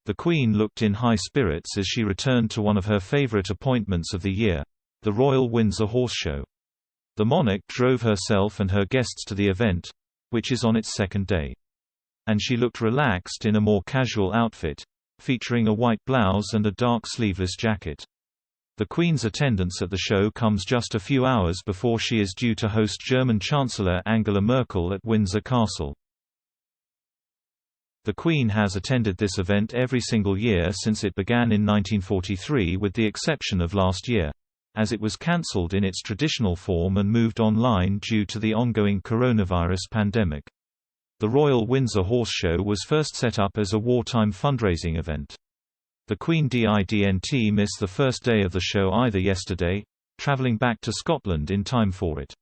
The Queen looked in high spirits as she returned to one of her favourite appointments of the year, the Royal Windsor Horse Show. The monarch drove herself and her guests to the event, which is on its second day. And she looked relaxed in a more casual outfit, featuring a white blouse and a dark sleeveless jacket. The Queen's attendance at the show comes just a few hours before she is due to host German Chancellor Angela Merkel at Windsor Castle. The Queen has attended this event every single year since it began in 1943, with the exception of last year, as it was cancelled in its traditional form and moved online due to the ongoing coronavirus pandemic. The Royal Windsor Horse Show was first set up as a wartime fundraising event. The Queen didn't miss the first day of the show either yesterday, travelling back to Scotland in time for it.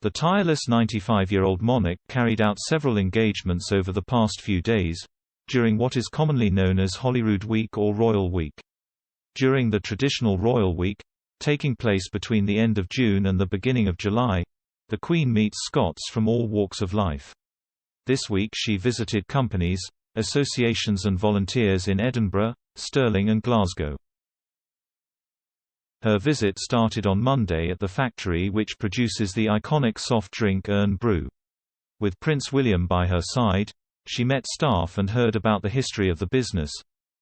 The tireless 95-year-old monarch carried out several engagements over the past few days, during what is commonly known as Holyrood Week or Royal Week. During the traditional Royal Week, taking place between the end of June and the beginning of July, the Queen meets Scots from all walks of life. This week she visited companies, associations and volunteers in Edinburgh, Stirling and Glasgow. Her visit started on Monday at the factory which produces the iconic soft drink Irn Bru. With Prince William by her side, she met staff and heard about the history of the business,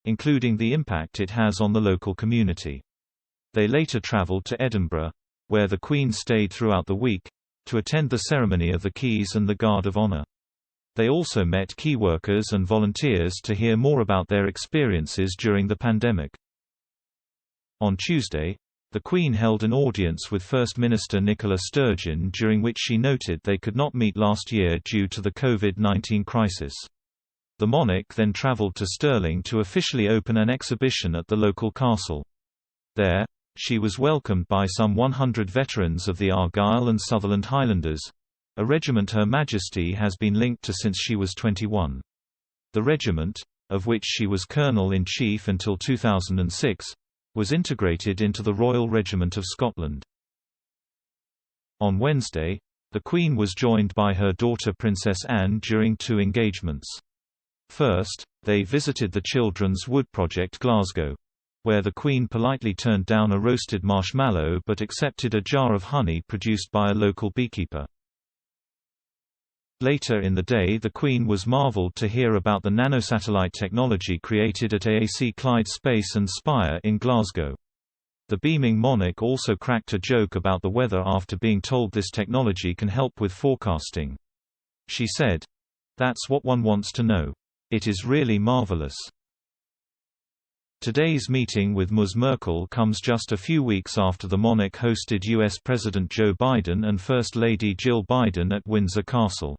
including the impact it has on the local community. They later travelled to Edinburgh, where the Queen stayed throughout the week, to attend the ceremony of the Keys and the Guard of Honour. They also met key workers and volunteers to hear more about their experiences during the pandemic. On Tuesday, the Queen held an audience with First Minister Nicola Sturgeon, during which she noted they could not meet last year due to the COVID-19 crisis. The monarch then travelled to Stirling to officially open an exhibition at the local castle. There, she was welcomed by some 100 veterans of the Argyll and Sutherland Highlanders, a regiment Her Majesty has been linked to since she was 21. The regiment, of which she was Colonel-in-Chief until 2006, was integrated into the Royal Regiment of Scotland. On Wednesday, the Queen was joined by her daughter Princess Anne during two engagements. First, they visited the Children's Wood Project Glasgow, where the Queen politely turned down a roasted marshmallow but accepted a jar of honey produced by a local beekeeper. Later in the day, the Queen was marvelled to hear about the nanosatellite technology created at AAC Clyde Space and Spire in Glasgow. The beaming monarch also cracked a joke about the weather after being told this technology can help with forecasting. She said, "That's what one wants to know. It is really marvelous." Today's meeting with Ms. Merkel comes just a few weeks after the monarch hosted US President Joe Biden and First Lady Jill Biden at Windsor Castle.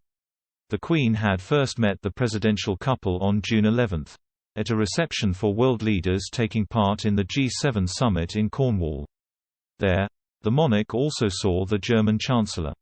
The Queen had first met the presidential couple on June 11, at a reception for world leaders taking part in the G7 summit in Cornwall. There, the monarch also saw the German Chancellor.